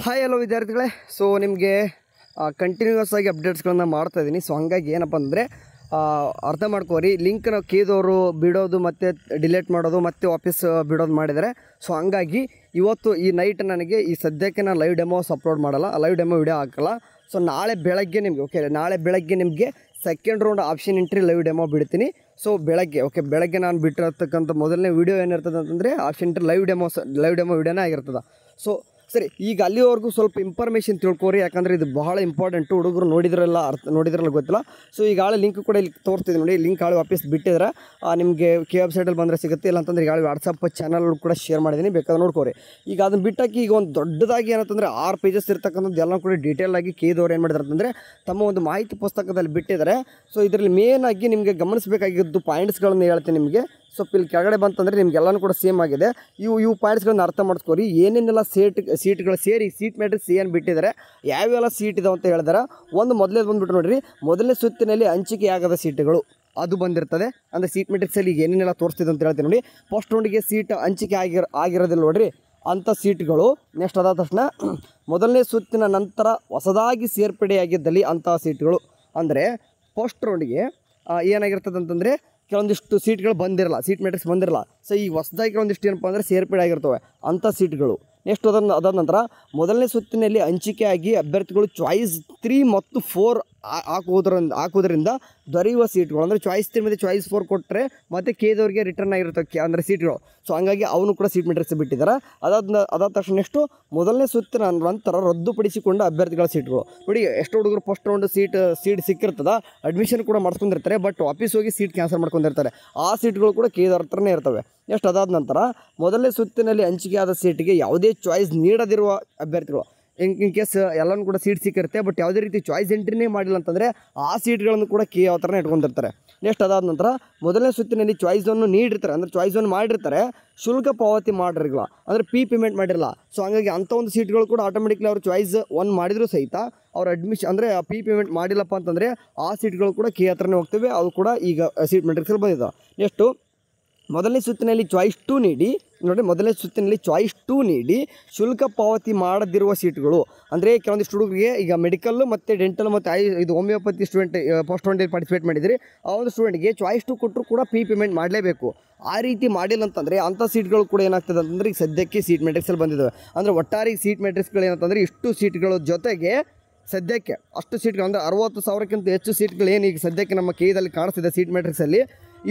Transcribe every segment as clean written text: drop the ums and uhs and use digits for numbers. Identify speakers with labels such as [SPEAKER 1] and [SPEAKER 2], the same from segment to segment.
[SPEAKER 1] Hi hello ವಿದ್ಯಾರ್ಥಿಗಳೇ. So ನಿಮಗೆ continuous ಆಗಿ ಅಪ್ಡೇಟ್ಸ್ಗಳನ್ನು ಮಾಡ್ತಾಯಿದ್ದೀನಿ. ಸೊ ಹಾಗಾಗಿ ಏನಪ್ಪ ಅಂದರೆ ಅರ್ಥ ಮಾಡ್ಕೋರಿ, ಲಿಂಕ್ನ ಕೇದವರು ಬಿಡೋದು ಮತ್ತು ಡಿಲೀಟ್ ಮಾಡೋದು ಮತ್ತು ವಾಪಸ್ ಬಿಡೋದು ಮಾಡಿದ್ದಾರೆ. ಸೊ ಹಂಗಾಗಿ ಇವತ್ತು ಈ ನೈಟ್ ನನಗೆ ಈ ಸದ್ಯಕ್ಕೆ ನಾನು ಲೈವ್ ಡೆಮೋಸ್ ಅಪ್ಲೋಡ್ ಮಾಡಲ್ಲ, ಲೈವ್ ಡೆಮೋ ವಿಡಿಯೋ ಹಾಕಲ್ಲ. ಸೊ ನಾಳೆ ಬೆಳಗ್ಗೆ ನಿಮಗೆ ನಾಳೆ ಬೆಳಗ್ಗೆ ನಿಮಗೆ second round option entry live demo ಬಿಡ್ತೀನಿ. ಸೊ ಬೆಳಗ್ಗೆ ನಾನು ಬಿಟ್ಟಿರ್ತಕ್ಕಂಥ ಮೊದಲನೇ ವೀಡಿಯೋ ಏನಿರ್ತದೆ ಅಂತಂದರೆ ಆಪ್ಷನ್ ಎಂಟ್ರಿ ಲೈವ್ ಡೆಮೋ ವಿಡಿಯೋನೇ ಆಗಿರ್ತದೆ. ಸೊ ಸರಿ, ಈಗ ಅಲ್ಲಿವರೆಗೂ ಸ್ವಲ್ಪ ಇನ್ಫಾರ್ಮೇಷನ್ ತಿಳ್ಕೊರಿ, ಯಾಕಂದರೆ ಇದು ಬಹಳ ಇಂಪಾರ್ಟೆಂಟು. ಹುಡುಗರು ನೋಡಿದ್ರಲ್ಲ ಗೊತ್ತಿಲ್ಲ. ಸೊ ಈಗ ಆಳೆ ಲಿಂಕ್ ಕೂಡ ಇಲ್ಲಿ ತೋರಿಸ್ತಿದ್ದೀನಿ ನೋಡಿ. ಲಿಂಕ್ ಆಳೆ ವಾಪಸ್ ಬಿಟ್ಟಿದ್ರೆ ನಿಮಗೆ ವೆಬ್ಸೈಟಲ್ಲಿ ಬಂದರೆ ಸಿಗುತ್ತೆ, ಇಲ್ಲ ಅಂತಂದರೆ ಈಗ ವಾಟ್ಸಪ್ ಚಾನಲ್ ಕೂಡ ಶೇರ್ ಮಾಡಿದ್ದೀನಿ, ಬೇಕಾದ್ರೆ ನೋಡ್ಕೋರಿ. ಈಗ ಅದನ್ನು ಬಿಟ್ಟಾಕಿ ಈಗ ಒಂದು ದೊಡ್ಡದಾಗಿ ಏನಂತಂದರೆ 6 ಪೇಜಸ್ ಇರ್ತಕ್ಕಂಥದ್ದು ಎಲ್ಲ ಕೂಡ ಡೀಟೇಲ್ ಆಗಿ ಕೇದವ್ರು ಏನು ಮಾಡಿದ್ದಾರೆ ಅಂತಂದರೆ ತಮ್ಮ ಒಂದು ಮಾಹಿತಿ ಪುಸ್ತಕದಲ್ಲಿ ಬಿಟ್ಟಿದ್ದಾರೆ. ಸೊ ಇದರಲ್ಲಿ ಮೇನ್ ಆಗಿ ನಿಮಗೆ ಗಮನಿಸಬೇಕಾಗಿದ್ದು ಪಾಯಿಂಟ್ಸ್ಗಳನ್ನು ಹೇಳ್ತೀನಿ ನಿಮಗೆ. ಸ್ವಲ್ಪ ಇಲ್ಲಿ ಕೆಳಗಡೆ ಬಂತಂದರೆ ನಿಮಗೆಲ್ಲನೂ ಕೂಡ ಸೇಮ್ ಆಗಿದೆ. ಇವು ಪಾಯಿಂಟ್ಸ್ಗಳನ್ನ ಅರ್ಥ ಮಾಡಿಸ್ಕೋರಿ. ಏನೇನೆಲ್ಲ ಸೀಟ್ಗಳು ಸೇರಿ ಸೀಟ್ ಮ್ಯಾಟ್ರಿಕ್ಸ್ ಏನು ಬಿಟ್ಟಿದ್ದಾರೆ, ಯಾವೆಲ್ಲ ಸೀಟ್ ಇದಾವೆ ಅಂತ ಹೇಳಿದಾರೆ. ಮೊದಲೇದು ಬಂದುಬಿಟ್ಟು ನೋಡಿರಿ, ಮೊದಲನೇ ಸುತ್ತಿನಲ್ಲಿ ಹಂಚಿಕೆಯಾಗದ ಸೀಟುಗಳು ಅದು ಬಂದಿರ್ತದೆ. ಅಂದರೆ ಸೀಟ್ ಮ್ಯಾಟ್ರಿಕ್ಸಲ್ಲಿ ಈಗ ಏನೇನೆಲ್ಲ ತೋರಿಸ್ತಿದೆ ಅಂತ ಹೇಳ್ತೀನಿ ನೋಡಿ. ಫಸ್ಟ್ ರೌಂಡಿಗೆ ಸೀಟ್ ಹಂಚಿಕೆ ಆಗಿರೋದಿಲ್ಲ ನೋಡಿರಿ, ಅಂಥ ಸೀಟ್ಗಳು. ನೆಕ್ಸ್ಟ್ ಅದಾದ ತಕ್ಷಣ ಮೊದಲನೇ ಸುತ್ತಿನ ನಂತರ ಹೊಸದಾಗಿ ಸೇರ್ಪಡೆಯಾಗಿದ್ದಲ್ಲಿ ಅಂತಹ ಸೀಟ್ಗಳು. ಅಂದರೆ ಫಸ್ಟ್ ರೌಂಡಿಗೆ ಏನಾಗಿರ್ತದೆ ಅಂತಂದರೆ ಕೆಲವೊಂದಿಷ್ಟು ಸೀಟ್ಗಳು ಬಂದಿರಲ್ಲ, ಸೀಟ್ ಮ್ಯಾಟ್ರಿಕ್ಸ್ ಬಂದಿರಲ್ಲ. ಸೊ ಈಗ ಹೊಸದಾಗಿ ಕೆಲವೊಂದಿಷ್ಟು ಏನಪ್ಪ ಅಂದರೆ ಸೇರ್ಪಡೆ ಆಗಿರ್ತವೆ ಅಂಥ ಸೀಟ್ಗಳು. ನೆಕ್ಸ್ಟ್ ಅದಾದ ನಂತರ ಮೊದಲನೇ ಸುತ್ತಿನಲ್ಲಿ ಹಂಚಿಕೆಯಾಗಿ ಅಭ್ಯರ್ಥಿಗಳು ಚಾಯ್ಸ್ 3 ಮತ್ತು 4 ಹಾಕುವುದರಿಂದ ದೊರೆಯುವ ಸೀಟ್ಗಳು. ಅಂದರೆ ಚಾಯ್ಸ್ 3 ಮತ್ತು ಚಾಯ್ಸ್ 4 ಕೊಟ್ಟರೆ ಮತ್ತು ಕೇದವ್ರಿಗೆ ರಿಟರ್ನ್ ಆಗಿರ್ತವೆ ಅಂದರೆ ಸೀಟ್ಗಳು. ಸೊ ಹಂಗಾಗಿ ಅವನು ಕೂಡ ಸೀಟ್ ಮ್ಯಾಟ್ರಿಕ್ಸ್ ಬಿಟ್ಟಿದ್ದಾರೆ. ಅದಾದ ತಕ್ಷಣ ನೆಕ್ಸ್ಟು ಮೊದಲನೇ ಸುತ್ತಿನ ನಂತರ ರದ್ದುಪಡಿಸಿಕೊಂಡ ಅಭ್ಯರ್ಥಿಗಳ ಸೀಟ್ಗಳು ನೋಡಿ. ಎಷ್ಟು ಹುಡುಗರು ಫಸ್ಟ್ ರೌಂಡ್ ಸೀಟ್ ಸಿಕ್ಕಿರ್ತದ, ಅಡ್ಮಿಷನ್ ಕೂಡ ಮಾಡಿಸ್ಕೊಂಡಿರ್ತಾರೆ, ಬಟ್ ವಾಪಸ್ ಹೋಗಿ ಸೀಟ್ ಕ್ಯಾನ್ಸಲ್ ಮಾಡ್ಕೊಂಡಿರ್ತಾರೆ. ಆ ಸೀಟ್ಗಳು ಕೂಡ ಕೇದವ್ರ ಹತ್ರನೇ ಇರ್ತವೆ. ನೆಕ್ಸ್ಟ್ ಅದಾದ ನಂತರ ಮೊದಲನೇ ಸುತ್ತಿನಲ್ಲಿ ಹಂಚಿಕೆಯಾದ ಸೀಟಿಗೆ ಯಾವುದೇ ಚಾಯ್ಸ್ ನೀಡದಿರುವ ಅಭ್ಯರ್ಥಿಗಳು, ಇನ್ ಕೇಸ್ ಎಲ್ಲನೂ ಕೂಡ ಸೀಟ್ ಸಿಕ್ಕಿರುತ್ತೆ, ಬಟ್ ಯಾವುದೇ ರೀತಿ ಚಾಯ್ಸ್ ಎಂಟ್ರಿನೇ ಮಾಡಿಲ್ಲ ಅಂತಂದರೆ ಆ ಸೀಟ್ಗಳನ್ನು ಕೂಡ ಯಾವ ಥರನೇ ಇಟ್ಕೊಂಡಿರ್ತಾರೆ. ನೆಕ್ಸ್ಟ್ ಅದಾದ ನಂತರ ಮೊದಲನೇ ಸುತ್ತಿನಲ್ಲಿ ಚಾಯ್ಸನ್ನು ನೀಡಿರ್ತಾರೆ, ಅಂದರೆ ಚಾಯ್ಸನ್ನು ಮಾಡಿರ್ತಾರೆ, ಶುಲ್ಕ ಪಾವತಿ ಮಾಡಿರಲ್ಲ, ಅಂದರೆ ಪೇಮೆಂಟ್ ಮಾಡಿರಲ್ಲ. ಸೊ ಹಂಗಾಗಿ ಅಂಥ ಒಂದು ಸೀಟ್ಗಳು ಕೂಡ ಆಟೋಮೆಟಿಕ್ಲಿ ಅವರು ಚಾಯ್ಸ್ 1 ಮಾಡಿದರೂ ಸಹಿತ ಅವ್ರು ಅಡ್ಮಿಷನ್ ಅಂದರೆ ಪೇಮೆಂಟ್ ಮಾಡಿಲ್ಲಪ್ಪ ಅಂತಂದರೆ ಆ ಸೀಟ್ಗಳು ಕೂಡ ಹತ್ರನೇ ಹೋಗ್ತವೆ. ಅದು ಕೂಡ ಈಗ ಸೀಟ್ ಮ್ಯಾಟ್ರಿಕ್ಸಲ್ಲಿ ಬಂದಿದ್ದಾವೆ. ನೆಕ್ಸ್ಟು ಮೊದಲನೇ ಸುತ್ತಿನಲ್ಲಿ ಚಾಯ್ಸ್ 2 ನೀಡಿ ನೋಡಿ, ಮೊದಲನೇ ಸುತ್ತಿನಲ್ಲಿ ಚಾಯ್ಸ್ 2 ನೀಡಿ ಶುಲ್ಕ ಪಾವತಿ ಮಾಡದಿರುವ ಸೀಟ್ಗಳು. ಅಂದರೆ ಕೆಲವೊಂದಿಷ್ಟು ಹುಡುಗರಿಗೆ ಈಗ ಮೆಡಿಕಲ್ಲು ಮತ್ತು ಡೆಂಟಲ್ ಮತ್ತು ಇದು ಹೋಮಿಯೋಪತಿ ಸ್ಟೂಡೆಂಟ್ ಫಸ್ಟ್ ರೌಂಡಲ್ಲಿ ಪಾರ್ಟಿಸಿಪೇಟ್ ಮಾಡಿದ್ರಿ, ಆ ಒಂದು ಸ್ಟೂಡೆಂಟ್ಗೆ ಚಾಯ್ಸ್ 2 ಕೊಟ್ಟರು ಕೂಡ ಪೇಮೆಂಟ್ ಮಾಡಲೇಬೇಕು. ಆ ರೀತಿ ಮಾಡಿಲ್ಲ ಅಂತಂದರೆ ಅಂಥ ಸೀಟ್ಗಳು ಕೂಡ ಏನಾಗ್ತದೆ ಅಂತಂದರೆ ಈಗ ಸದ್ಯಕ್ಕೆ ಸೀಟ್ ಮ್ಯಾಟ್ರಿಕ್ಸಲ್ಲಿ ಬಂದಿದ್ದಾವೆ. ಅಂದರೆ ಒಟ್ಟಾರೆ ಸೀಟ್ ಮ್ಯಾಟ್ರಿಕ್ಸ್ಗಳು ಏನಂತಂದರೆ ಇಷ್ಟು ಸೀಟ್ಗಳ ಜೊತೆಗೆ ಸದ್ಯಕ್ಕೆ ಅಷ್ಟು ಸೀಟ್ಗಳು ಅಂದರೆ 60,000ಕ್ಕಿಂತ ಹೆಚ್ಚು ಸೀಟ್ಗಳು ಏನು ಈಗ ಸದ್ಯಕ್ಕೆ ನಮ್ಮ ಕೇದಲ್ಲಿ ಕಾಣಿಸ್ತಿದೆ ಸೀಟ್ ಮ್ಯಾಟ್ರಿಕ್ಸಲ್ಲಿ,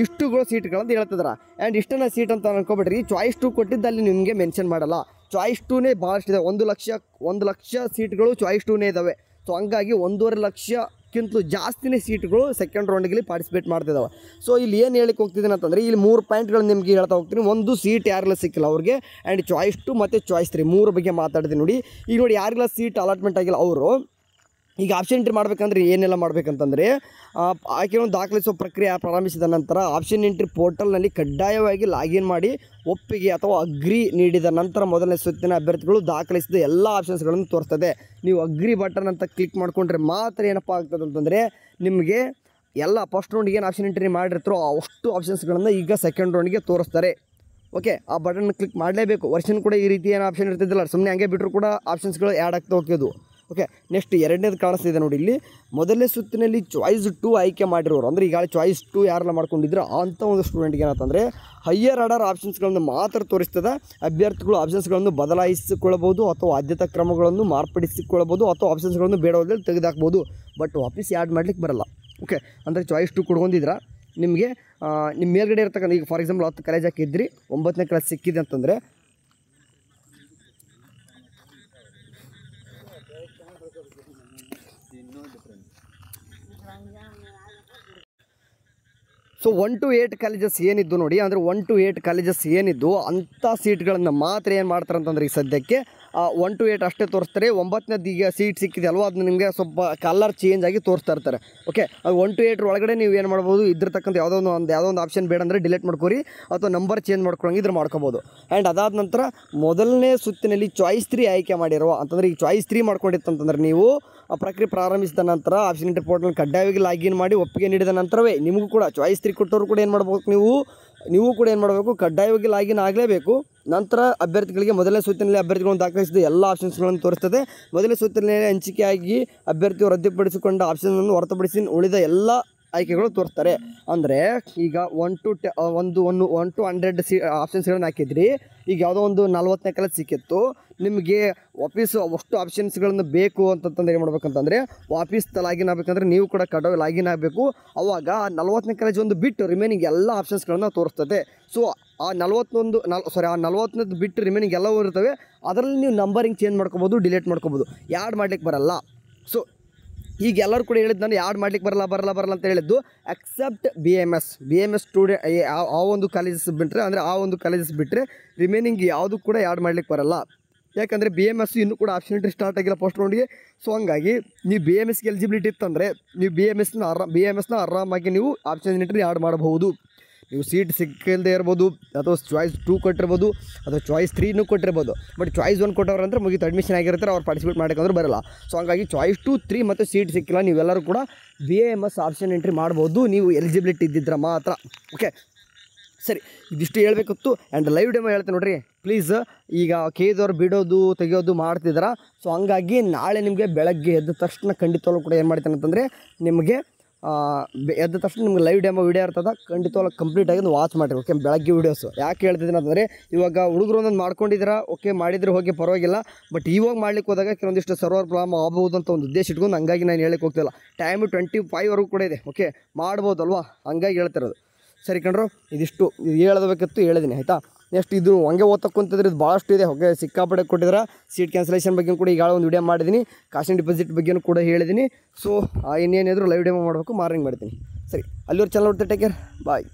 [SPEAKER 1] ಇಷ್ಟುಗಳು ಸೀಟ್ಗಳಂತ ಹೇಳ್ತಿದ್ದಾರೆ. ಆ್ಯಂಡ್ ಇಷ್ಟನ್ನ ಸೀಟ್ ಅಂತ ಅನ್ಕೊಬಿಡ್ರಿ, ಚಾಯ್ಸ್ 2 ಕೊಟ್ಟಿದ್ದಲ್ಲಿ ನಿಮಗೆ ಮೆನ್ಷನ್ ಮಾಡಲ್ಲ. ಚಾಯ್ಸ್ 2ನೇ ಭಾಳಷ್ಟಿದೆ, 1 ಲಕ್ಷ ಸೀಟ್ಗಳು ಚಾಯ್ಸ್ 2ನೇ ಇದ್ದಾವೆ. ಸೊ ಹಂಗಾಗಿ 1.5 ಲಕ್ಷಕ್ಕಿಂತಲೂ ಜಾಸ್ತಿನೇ ಸೀಟ್ಗಳು ಸೆಕೆಂಡ್ ರೌಂಡ್ಗೆ ಪಾರ್ಟಿಸಿಪೇಟ್ ಮಾಡ್ತಿದ್ದಾವೆ. ಸೊ ಇಲ್ಲಿ ಏನು ಹೇಳಿಕ್ಕೆ ಹೋಗ್ತಿದ್ದೀನಿ ಅಂತಂದರೆ ಇಲ್ಲಿ 3 ಪಾಯಿಂಟ್ಗಳು ನಿಮಗೆ ಹೇಳ್ತಾ ಹೋಗ್ತೀನಿ. ಒಂದು, ಸೀಟ್ ಯಾರೆಲ್ಲ ಸಿಕ್ಕಿಲ್ಲ ಅವ್ರಿಗೆ, ಆ್ಯಂಡ್ ಚಾಯ್ಸ್ 2 ಮತ್ತು ಚಾಯ್ಸ್ 3 3 ಬಗ್ಗೆ ಮಾತಾಡ್ತೀನಿ ನೋಡಿ. ಈಗ ನೋಡಿ, ಯಾರಿಗೆಲ್ಲ ಸೀಟ್ ಅಲಾಟ್ಮೆಂಟ್ ಆಗಿಲ್ಲ ಅವರು ಈಗ ಆಪ್ಷನ್ ಎಂಟ್ರಿ ಮಾಡಬೇಕಂದ್ರೆ ಏನೆಲ್ಲ ಮಾಡಬೇಕಂತಂದರೆ ಆಕೆಯನ್ನು ದಾಖಲಿಸುವ ಪ್ರಕ್ರಿಯೆ ಪ್ರಾರಂಭಿಸಿದ ನಂತರ ಆಪ್ಷನ್ ಎಂಟ್ರಿ ಪೋರ್ಟಲ್ನಲ್ಲಿ ಕಡ್ಡಾಯವಾಗಿ ಲಾಗಿನ್ ಮಾಡಿ ಒಪ್ಪಿಗೆ ಅಥವಾ ಅಗ್ರಿ ನೀಡಿದ ನಂತರ ಮೊದಲನೇ ಸುತ್ತಿನ ಅಭ್ಯರ್ಥಿಗಳು ದಾಖಲಿಸಿದ ಎಲ್ಲ ಆಪ್ಷನ್ಸ್ಗಳನ್ನು ತೋರಿಸ್ತದೆ. ನೀವು ಅಗ್ರಿ ಬಟನ್ ಅಂತ ಕ್ಲಿಕ್ ಮಾಡಿಕೊಂಡ್ರೆ ಮಾತ್ರ ಏನಪ್ಪ ಆಗ್ತದೆ ಅಂತಂದರೆ ನಿಮಗೆ ಎಲ್ಲ ಫಸ್ಟ್ ರೌಂಡ್ಗೆ ಏನು ಆಪ್ಷನ್ ಎಂಟ್ರಿ ಮಾಡಿರ್ತಾರೋ ಅಷ್ಟು ಆಪ್ಷನ್ಸ್ಗಳನ್ನು ಈಗ ಸೆಕೆಂಡ್ ರೌಂಡ್ಗೆ ತೋರಿಸ್ತಾರೆ. ಓಕೆ, ಆ ಬಟನ್ ಕ್ಲಿಕ್ ಮಾಡಲೇಬೇಕು. ವರ್ಷನ್ ಕೂಡ ಈ ರೀತಿ ಏನು ಆಪ್ಷನ್ ಇರ್ತಿದ್ದಿಲ್ಲ, ಸುಮ್ಮನೆ ಹಂಗೆ ಬಿಟ್ಟರು ಕೂಡ ಆಪ್ಷನ್ಸ್ಗಳು ಆ್ಯಡ್ ಆಗ್ತಾ ಹೋಗ್ತಿದ್ವು. ಓಕೆ, ನೆಕ್ಸ್ಟ್ ಎರಡನೇದು ಕಾಣಿಸ್ತಿದೆ ನೋಡಿ. ಇಲ್ಲಿ ಮೊದಲನೇ ಸುತ್ತಿನಲ್ಲಿ ಚಾಯ್ಸ್ 2 ಆಯ್ಕೆ ಮಾಡಿರೋರು, ಅಂದರೆ ಈಗ ಚಾಯ್ಸ್ 2 ಯಾರೆಲ್ಲ ಮಾಡ್ಕೊಂಡಿದ್ರು ಅಂಥ ಒಂದು ಸ್ಟೂಡೆಂಟ್ಗೆ ಏನಂತಂದರೆ ಹೈಯರ್ ಆರ್ಡರ್ ಆಪ್ಷನ್ಸ್ಗಳನ್ನು ಮಾತ್ರ ತೋರಿಸ್ತದೆ. ಅಭ್ಯರ್ಥಿಗಳು ಆಪ್ಷನ್ಸ್ಗಳನ್ನು ಬದಲಾಯಿಸಿಕೊಳ್ಳಬಹುದು ಅಥವಾ ಆದ್ಯತಾ ಕ್ರಮಗಳನ್ನು ಮಾರ್ಪಡಿಸಿಕೊಳ್ಳಬಹುದು ಅಥವಾ ಆಪ್ಷನ್ಸ್ಗಳನ್ನು ಬೇಡವಾದಲ್ಲಿ ತೆಗೆದುಹಾಕ್ಬೋದು, ಬಟ್ ವಾಪಸ್ ಆ್ಯಡ್ ಮಾಡ್ಲಿಕ್ಕೆ ಬರಲ್ಲ. ಓಕೆ, ಅಂದರೆ ಚಾಯ್ಸ್ 2 ಕೊಡ್ಕೊಂಡಿದ್ರೆ ನಿಮಗೆ ನಿಮ್ಮ ಮೇಲ್ಗಡೆ ಇರ್ತಕ್ಕಂಥ ಈಗ ಫಾರ್ ಎಕ್ಸಾಂಪಲ್ 10 ಕಾಲೇಜ್ ಹಾಕಿದ್ರಿ, 9ನೇ ಕ್ಲಾಸ್ ಸಿಕ್ಕಿದೆ ಅಂತಂದರೆ ಸೊ 1 to 8 ಕಾಲೇಜಸ್ ಏನಿದ್ದು ನೋಡಿ, ಅಂದರೆ 1 to 8 ಕಾಲೇಜಸ್ ಏನಿದ್ದು ಅಂಥ ಸೀಟ್ಗಳನ್ನು ಮಾತ್ರ ಏನು ಮಾಡ್ತಾರೆ ಅಂತಂದ್ರೆ ಈಗ ಸದ್ಯಕ್ಕೆ 1 to 8 ಅಷ್ಟೇ ತೋರಿಸ್ತಾರೆ. 9ನೇದು ಈಗ ಸೀಟ್ ಸಿಕ್ಕಿದೆ ಅಲ್ವಾ, ಅದನ್ನ ನಿಮಗೆ ಸ್ವಲ್ಪ ಕಲರ್ ಚೇಂಜ್ ಆಗಿ ತೋರಿಸ್ತಾ ಇರ್ತಾರೆ. ಓಕೆ, ಅದು 1 to 8 ಒಳಗಡೆ ನೀವು ಏನು ಮಾಡ್ಬೋದು, ಇದ್ರತಕ್ಕಂಥ ಯಾವುದೋ ಒಂದು ಆಪ್ಷನ್ ಬೇಡ ಅಂದರೆ ಡಿಲೀಟ್ ಮಾಡ್ಕೊರಿ ಅಥವಾ ನಂಬರ್ ಚೇಂಜ್ ಮಾಡ್ಕೊಳಂಗಿದ್ರೆ ಮಾಡ್ಕೋಬೋದು. ಆ್ಯಂಡ್ ಅದಾದ ನಂತರ ಮೊದಲನೇ ಸುತ್ತಿನಲ್ಲಿ ಚಾಯ್ಸ್ 3 ಆಯ್ಕೆ ಮಾಡಿರುವ ಅಂತಂದರೆ ಈಗ ಚಾಯ್ಸ್ 3 ಮಾಡ್ಕೊಂಡಿತ್ತು ಅಂತಂದರೆ ನೀವು ಪ್ರಕ್ರಿಯೆ ಪ್ರಾರಂಭಿಸಿದ ನಂತರ ಆಪ್ಷನ್ ಎಂಟ್ರಿ ಪೋರ್ಟಲ್ ಕಡ್ಡಾಯವಾಗಿ ಲಾಗಿನ್ ಮಾಡಿ ಒಪ್ಪಿಗೆ ನೀಡಿದ ನಂತರವೇ ನಿಮಗೂ ಕೂಡ ಚಾಯ್ಸ್ 3 ಕೊಟ್ಟವರು ಕೂಡ ಏನು ಮಾಡ್ಬೇಕು, ನೀವು ನೀವು ಕೂಡ ಏನು ಮಾಡಬೇಕು, ಕಡ್ಡಾಯವಾಗಿ ಲಾಗಿನ್ ಆಗಲೇಬೇಕು. ನಂತರ ಅಭ್ಯರ್ಥಿಗಳಿಗೆ ಮೊದಲನೇ ಸೂಚನೆಯಲ್ಲಿ ಅಭ್ಯರ್ಥಿಗಳನ್ನು ದಾಖಲಿಸಿದ ಎಲ್ಲ ಆಪ್ಷನ್ಸ್ಗಳನ್ನು ತೋರಿಸ್ತದೆ. ಮೊದಲನೇ ಸೂಚನೆಯಲ್ಲಿ ಹಂಚಿಕೆಯಾಗಿ ಅಭ್ಯರ್ಥಿಯು ರದ್ದುಪಡಿಸಿಕೊಂಡ ಆಪ್ಷನನ್ನು ಹೊರತುಪಡಿಸಿ ಉಳಿದ ಎಲ್ಲ ಆಯ್ಕೆಗಳು ತೋರಿಸ್ತಾರೆ. ಅಂದರೆ ಈಗ 1 to 100 ಆಪ್ಷನ್ಸ್ಗಳನ್ನು ಹಾಕಿದ್ರಿ. ಈಗ ಯಾವುದೋ ಒಂದು 40ನೇ ಕಾಲೇಜ್ ಸಿಕ್ಕಿತ್ತು, ನಿಮಗೆ ವಾಪೀಸ್ ಅಷ್ಟು ಆಪ್ಷನ್ಸ್ಗಳನ್ನು ಬೇಕು ಅಂತಂದ್ರೆ ಏನು ಮಾಡ್ಬೇಕಂತಂದರೆ, ವಾಪೀಸ್ ಲಾಗಿನ್ ಆಗಬೇಕಂದ್ರೆ ನೀವು ಕೂಡ ಕಡ್ಡಾಯ ಲಾಗಿನ್ ಆಗಬೇಕು. ಅವಾಗ 40ನೇ ಕಾಲೇಜ್ ಒಂದು ಬಿಟ್ಟು ರಿಮೈನಿಂಗ್ ಎಲ್ಲ ಆಪ್ಷನ್ಸ್ಗಳನ್ನು ತೋರಿಸ್ತದೆ. ಸೊ ಆ 40ನೇದು ಬಿಟ್ಟು ರಿಮೈನಿಂಗ್ ಎಲ್ಲವೂ ಇರ್ತವೆ. ಅದರಲ್ಲಿ ನೀವು ನಂಬರಿಂಗ್ ಚೇಂಜ್ ಮಾಡ್ಕೊಬೋದು, ಡಿಲೀಟ್ ಮಾಡ್ಕೊಬೋದು, ಯಾಡ್ ಮಾಡ್ಲಿಕ್ಕೆ ಬರಲ್ಲ. ಸೊ ಈಗ ಎಲ್ಲರೂ ಕೂಡ ಹೇಳಿದ್ದು ನಾನು ಯಾಡ್ ಮಾಡ್ಲಿಕ್ಕೆ ಬರಲ್ಲ ಅಂತ ಹೇಳಿದ್ದು, ಎಕ್ಸೆಪ್ಟ್ BMS ಸ್ಟೂಡೆಂಟ್ ಆ ಒಂದು ಕಾಲೇಜಸ್ ಬಿಟ್ಟರೆ, ಅಂದರೆ ಆ ಒಂದು ಕಾಲೇಜಸ್ ಬಿಟ್ಟರೆ ರಿಮೈನಿಂಗ್ ಯಾವುದು ಕೂಡ ಯಾಡ್ ಮಾಡ್ಲಿಕ್ಕೆ ಬರಲ್ಲ. ಯಾಕಂದರೆ BMS ಇನ್ನೂ ಕೂಡ ಆಪ್ಷನ್ ಎಂಟ್ರಿ ಸ್ಟಾರ್ಟ್ ಆಗಿಲ್ಲ ಫಸ್ಟ್ ರೌಂಡ್ಗೆ. ಸೊ ಹಂಗಾಗಿ ನೀವು BMSಗೆ ಎಲಿಜಿಬಿಲಿಟಿ ಇತ್ತಂದರೆ ನೀವು BMSನ ಆರಾಮಾಗಿ ನೀವು ಆಪ್ಷನ್ ಎಂಟ್ರಿ ಯಾಡ್ ಮಾಡಬಹುದು. ನೀವು ಸೀಟ್ ಸಿಕ್ಕಿಲ್ಲದೆ ಇರ್ಬೋದು, ಅಥವಾ ಚಾಯ್ಸ್ 2 ಕೊಟ್ಟಿರ್ಬೋದು, ಅಥವಾ ಚಾಯ್ಸ್ 3 ಕೊಟ್ಟಿರ್ಬೋದು. ಬಟ್ ಚಾಯ್ಸ್ 1 ಕೊಟ್ಟವ್ರಂದ್ರೆ ಮುಗಿತು, ಅಡ್ಮಿಷನ್ ಆಗಿರ್ತಾರೆ, ಅವ್ರು ಪಾರ್ಟಿಸಿಪೇಟ್ ಮಾಡೋಕ್ಕಂದ್ರೆ ಬರಲ್ಲ. ಸೊ ಹಂಗಾಗಿ ಚಾಯ್ಸ್ 2, 3 ಮತ್ತು ಸೀಟ್ ಸಿಕ್ಕಿಲ್ಲ ನೀವೆಲ್ಲರೂ ಕೂಡ BMS ಆಪ್ಷನ್ ಎಂಟ್ರಿ ಮಾಡ್ಬೋದು, ನೀವು ಎಲಿಜಿಬಿಲಿಟಿ ಇದ್ದಿದ್ರೆ ಮಾತ್ರ. ಓಕೆ ಸರಿ, ಇದಿಷ್ಟು ಹೇಳಬೇಕಿತ್ತು. ಆ್ಯಂಡ್ ಲೈವ್ ಡೆಮೋ ಹೇಳ್ತೀನಿ ನೋಡಿರಿ ಪ್ಲೀಸ್. ಈಗ ಕೇದವ್ರು ಬಿಡೋದು ತೆಗೆಯೋದು ಮಾಡ್ತಿದ್ದಾರೆ. ಸೊ ಹಂಗಾಗಿ ನಾಳೆ ನಿಮಗೆ ಬೆಳಗ್ಗೆ ಎದ್ದ ತಕ್ಷಣ ಖಂಡಿತವಾಗ್ಲೂ ಕೂಡ ಏನು ಮಾಡ್ತೇನೆ ಅಂತಂದರೆ, ನಿಮಗೆ ಎದ್ದ ತಕ್ಷಣ ನಿಮ್ಗೆ ಲೈವ್ ಡೆಮೋ ವಿಡಿಯೋ ಇರ್ತದೆ, ಖಂಡಿತವಾಗ್ಲೂ ಕಂಪ್ಲೀಟಾಗಿ ವಾಚ್ ಮಾಡಿರಿ. ಓಕೆ, ಬೆಳಗ್ಗೆ ವೀಡಿಯೋಸು ಯಾಕೆ ಹೇಳ್ತಿದ್ದೀನಿ ಅಂತಂದರೆ, ಇವಾಗ ಹುಡುಗರು ಒಂದೊಂದು ಮಾಡ್ಕೊಂಡಿದ್ದೀರಾ, ಓಕೆ ಮಾಡಿದರೆ ಹೋಗಿ ಪರವಾಗಿಲ್ಲ. ಬಟ್ ಇವಾಗ ಮಾಡ್ಲಿಕ್ಕೆ ಹೋದಾಗ ಕೆಲವೊಂದಿಷ್ಟು ಸರ್ವರ್ ಪ್ರಾಬ್ಲಮ್ ಆಗ್ಬೋದು ಅಂತ ಒಂದು ಉದ್ದೇಶ ಇಟ್ಕೊಂಡು ಹಂಗಾಗಿ ನಾನು ಹೇಳಕ್ಕೆ ಹೋಗ್ತಿಲ್ಲ. ಟೈಮು 25ವರೆಗೂ ಕೂಡ ಇದೆ. ಓಕೆ, ಮಾಡ್ಬೋದಲ್ವಾ, ಹಂಗಾಗಿ ಹೇಳ್ತಿರೋದು. ಸರಿ ಕಣ್ರು, ಇದಿಷ್ಟು ಹೇಳಬೇಕಿತ್ತು, ಹೇಳಿದ್ದೀನಿ ಆಯಿತಾ. ನೆಕ್ಸ್ಟ್ ಇದು ಹಂಗೆ ಓದ್ತಕ್ಕಂಥದ್ರೆ ಇದು ಭಾಳಷ್ಟು ಇದೆ. ಓಕೆ, ಸಿಕ್ಕಾಪಟ್ಟೆ ಕೊಟ್ಟಿದ್ರೆ ಸೀಟ್ ಕ್ಯಾನ್ಸಲೇಷನ್ ಬಗ್ಗೆ ಕೂಡ ಈಗ ಒಂದು ವಿಡಿಯೋ ಮಾಡಿದ್ದೀನಿ, ಕಾಸ್ಟ್ ಡಿಪಾಸಿಟ್ ಬಗ್ಗೆನೂ ಕೂಡ ಹೇಳಿದ್ದೀನಿ. ಸೊ ಇನ್ನೇನಿದ್ರು ಲೈವ್ ಡೆಮೋ ಮಾಡಬೇಕು, ಮಾರ್ನಿಂಗ್ ಮಾಡ್ತೀನಿ. ಸರಿ, ಅಲ್ಲಿವ್ರು ಚಾನಲ್ ನೋಡ್ತಾರೆ, ಟೇಕ್ ಕೇರ್, ಬಾಯ್.